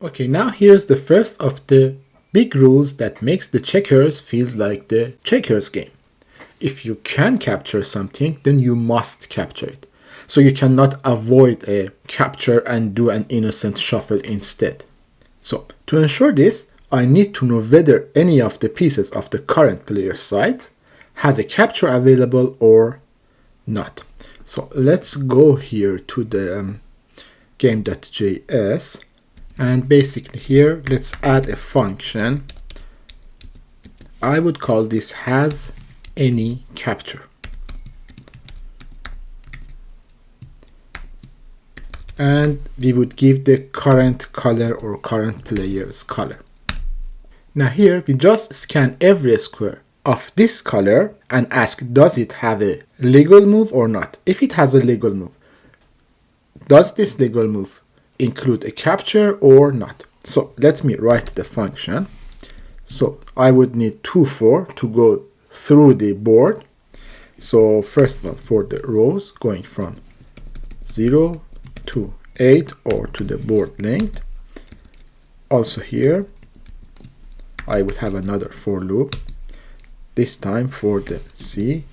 Okay, now here's the first of the big rules that makes the checkers feels like the checkers game. If you can capture something, then you must capture it. So you cannot avoid a capture and do an innocent shuffle instead. So to ensure this, I need to know whether any of the pieces of the current player site has a capture available or not. So let's go here to the game.js, and basically here let's add a function. I would call this has any capture, and we would give the current color or current player's color. Now here we just scan every square of this color and ask, does it have a legal move or not? If it has a legal move, does this legal move include a capture or not? So let me write the function. So I would need 2 for to go through the board. So first one for the rows going from 0 to 8 or to the board length. Also here I would have another for loop, this time for the C,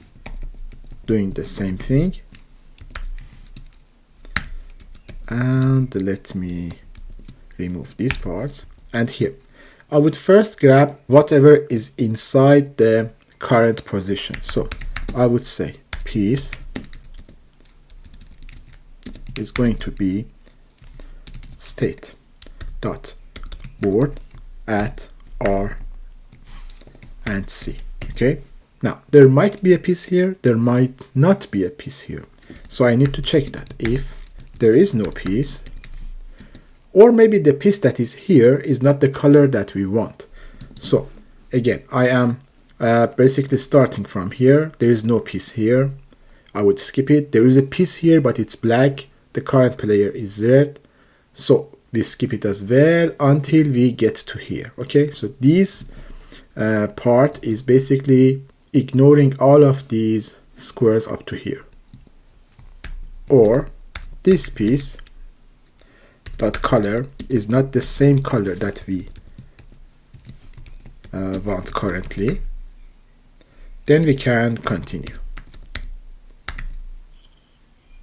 doing the same thing. And let me remove these parts. And here I would first grab whatever is inside the current position. So I would say piece is going to be state dot board at R and C. Okay, now there might be a piece here, there might not be a piece here, so I need to check that. If there is no piece, or maybe the piece that is here is not the color that we want. So again, I am basically starting from here. There is no piece here, I would skip it. There is a piece here but it's black, the current player is red, so we skip it as well until we get to here. Okay, so this part is basically ignoring all of these squares up to here. Or this piece dot color is not the same color that we want currently, then we can continue.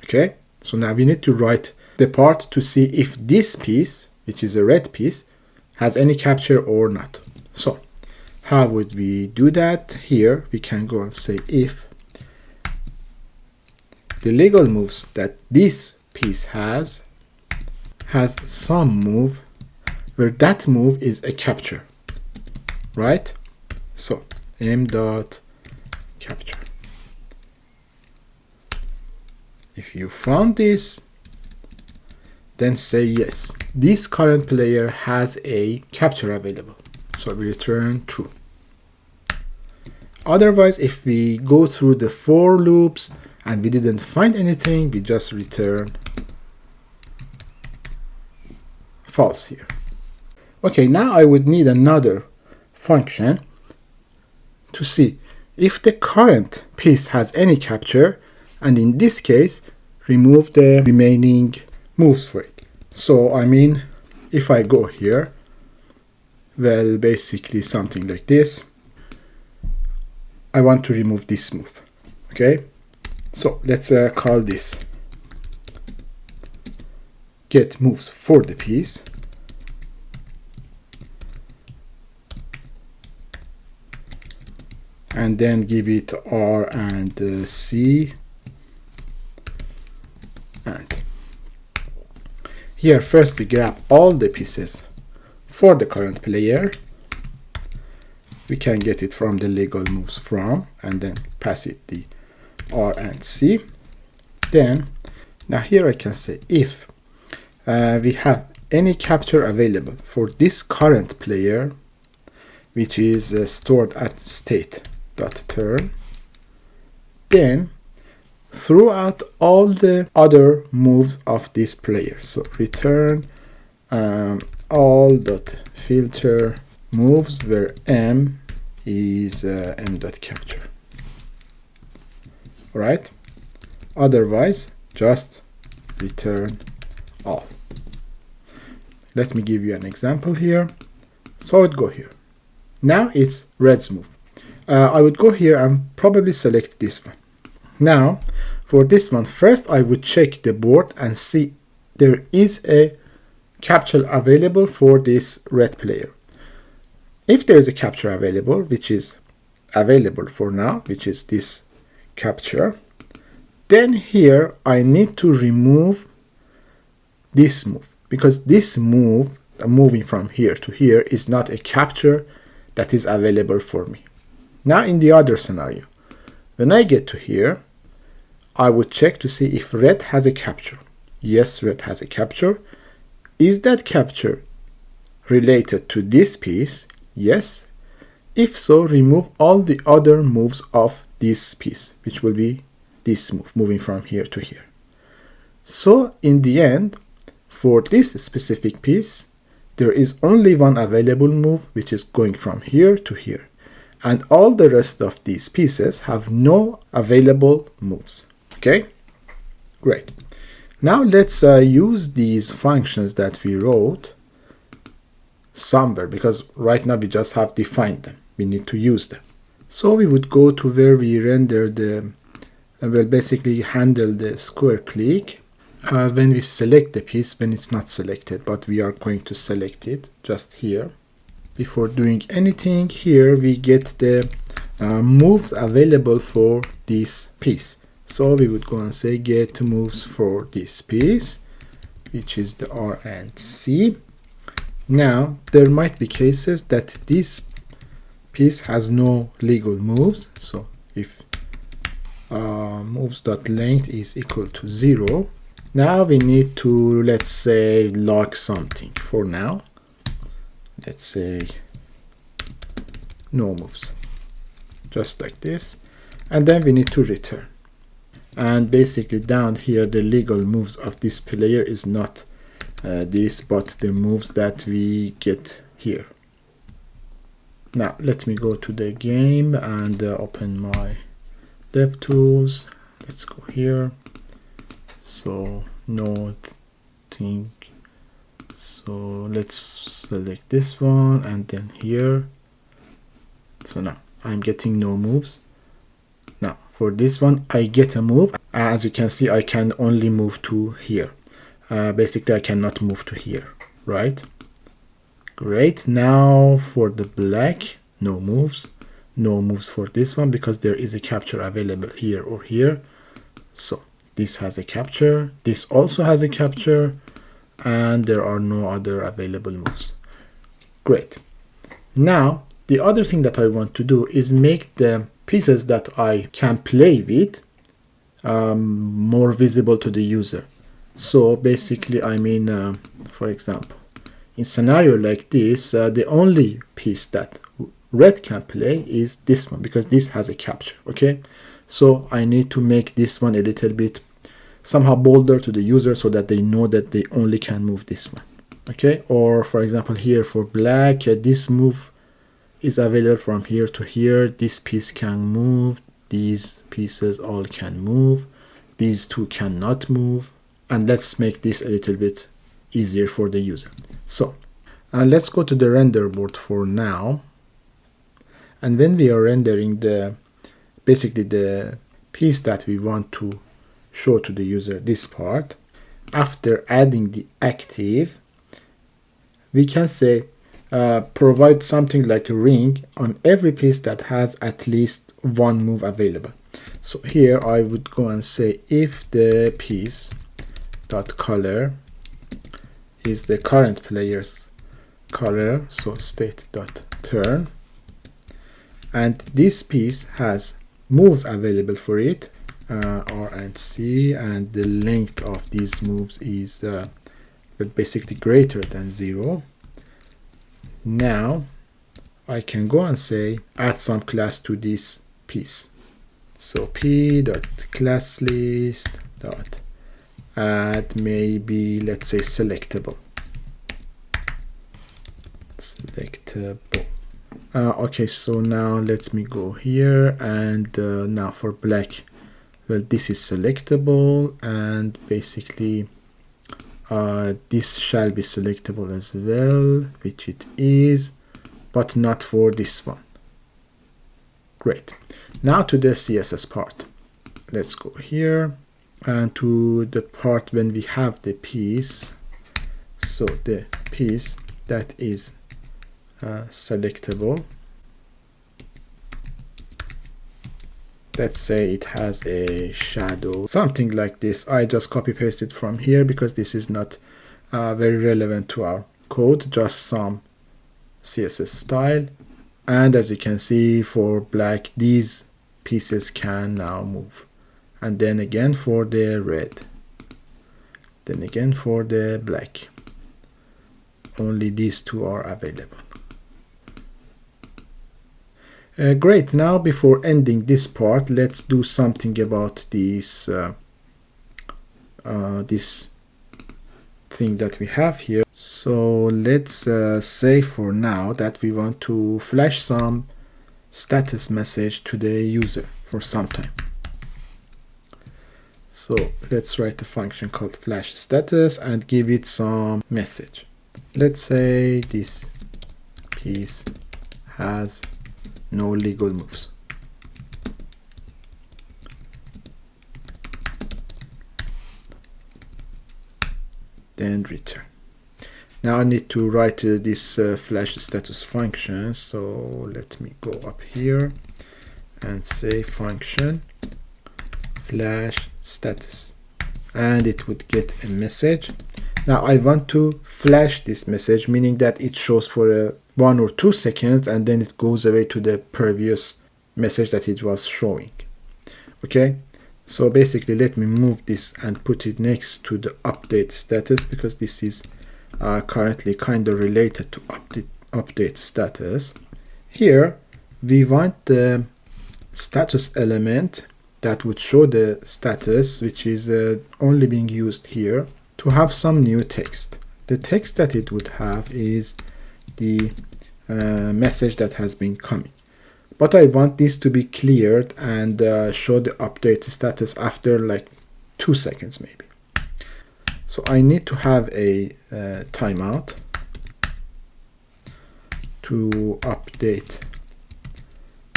Okay, so now we need to write the part to see if this piece, which is a red piece, has any capture or not. So how would we do that? Here we can go and say if the legal moves that this piece has some move where that move is a capture, right? So m dot capture. If you found this, then say yes, this current player has a capture available. So we return true. Otherwise, if we go through the for loops and we didn't find anything, we just return false here. Okay, now I would need another function to see if the current piece has any capture, and in this case remove the remaining moves for it. So I mean, if I go here, well, basically something like this, I want to remove this move. Okay, so let's call this get moves for the piece, and then give it R and C, and here first we grab all the pieces for the current player. We can get it from the legal moves from, and then pass it the R and C. Then now here I can say if we have any capture available for this current player, which is stored at state.turn, then throughout all the other moves of this player, so return all.filter moves where m is m.capture. Alright, otherwise just return all. let me give you an example here. So I would go here. Now it's red's move. I would go here and probably select this one. Now for this one, first I would check the board and see there is a capture available for this red player. If there is a capture available, which is available for now, which is this capture, then here I need to remove this move, because this move, moving from here to here, is not a capture that is available for me. Now in the other scenario, when I get to here, I would check to see if red has a capture. Yes, red has a capture. Is that capture related to this piece? Yes. If so, remove all the other moves of this piece, which will be this move, moving from here to here. So in the end, for this specific piece, there is only one available move, which is going from here to here. And all the rest of these pieces have no available moves. Okay, great. Now let's use these functions that we wrote somewhere, because right now we just have defined them. We need to use them. So we would go to where we render the, well, basically handle the square click. When we select the piece, when it's not selected, but we are going to select it just here. Before doing anything here, we get the moves available for this piece. So we would go and say get moves for this piece, which is the R and C. Now there might be cases that this piece has no legal moves. So if moves.length is equal to 0, now we need to, let's say, log something. For now, let's say no moves, just like this, and then we need to return. And basically down here, the legal moves of this player is not this, but the moves that we get here. Now let me go to the game and open my DevTools. Let's go here. So node thing. So let's select this one and then here. So now I'm getting no moves. Now for this one, I get a move. As you can see, I can only move to here. Basically, I cannot move to here, right? Great. Now for the black, no moves. No moves for this one because there is a capture available here or here. So this has a capture. This also has a capture. And there are no other available moves. Great. Now, the other thing that I want to do is make the pieces that I can play with more visible to the user. So basically, I mean, for example, in scenario like this, the only piece that red can play is this one because this has a capture. Okay, so I need to make this one a little bit somehow bolder to the user so that they know that they only can move this one. Okay, or for example here for black, this move is available from here to here. This piece can move, these pieces all can move, these two cannot move. And let's make this a little bit easier for the user. So let's go to the render board for now. And when we are rendering the basically the piece that we want to show to the user, this part, after adding the active, we can say provide something like a ring on every piece that has at least one move available. So here I would go and say if the piece dot color is the current player's color, so state dot turn, and this piece has moves available for it, R and C, and the length of these moves is basically greater than 0. Now I can go and say add some class to this piece. So p.classList dot add maybe, let's say, selectable. Okay, so now let me go here and now for black, well, this is selectable, and basically this shall be selectable as well, which it is, but not for this one. Great. Now to the CSS part. Let's go here and to the part when we have the piece. So the piece that is selectable. Let's say it has a shadow, something like this. I just copy pasted from here because this is not very relevant to our code, just some CSS style. And as you can see, for black, these pieces can now move. And then again for the red. Then again for the black. Only these two are available. Great. Now before ending this part, let's do something about this this thing that we have here. So let's say for now that we want to flash some status message to the user for some time. So let's write a function called flash status and give it some message. Let's say this piece has no legal moves. Then return. Now I need to write this flash status function. So let me go up here and say function flash status, and it would get a message. Now I want to flash this message, meaning that it shows for 1 or 2 seconds and then it goes away to the previous message that it was showing. Okay, so basically let me move this and put it next to the update status, because this is currently kind of related to update status. Here we want the status element that would show the status, which is only being used here, to have some new text. The text that it would have is the message that has been coming. But I want this to be cleared and show the update status after like 2 seconds maybe. So I need to have a timeout to update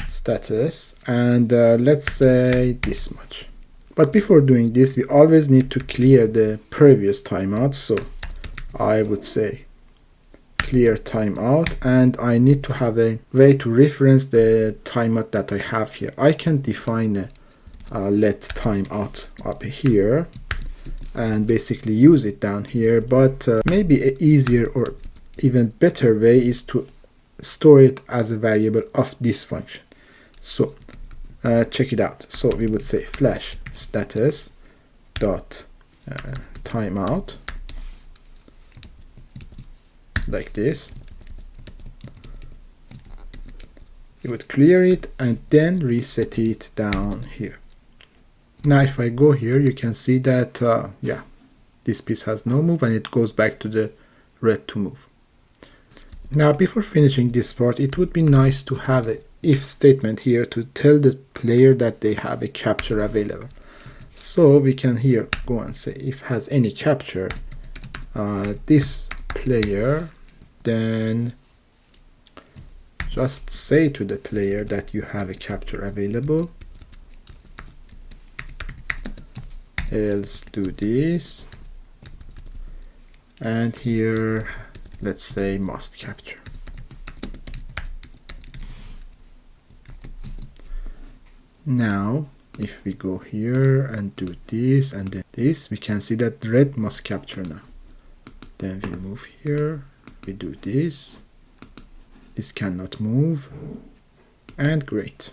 status, and let's say this much. But before doing this, we always need to clear the previous timeout. So I would say clear timeout, and I need to have a way to reference the timeout that I have here. I can define a let timeout up here and basically use it down here, but maybe an easier or even better way is to store it as a variable of this function. So check it out. So we would say flash status dot timeout, like this. You would clear it and then reset it down here. Now if I go here, you can see that yeah, this piece has no move and it goes back to the red to move. Now before finishing this part, it would be nice to have an if statement here to tell the player that they have a capture available. So we can here go and say if has any capture this player, then just say to the player that you have a capture available, else do this, and here let's say must capture. Now if we go here and do this and then this, we can see that red must capture now. Then we move here, we do this, this cannot move, and great.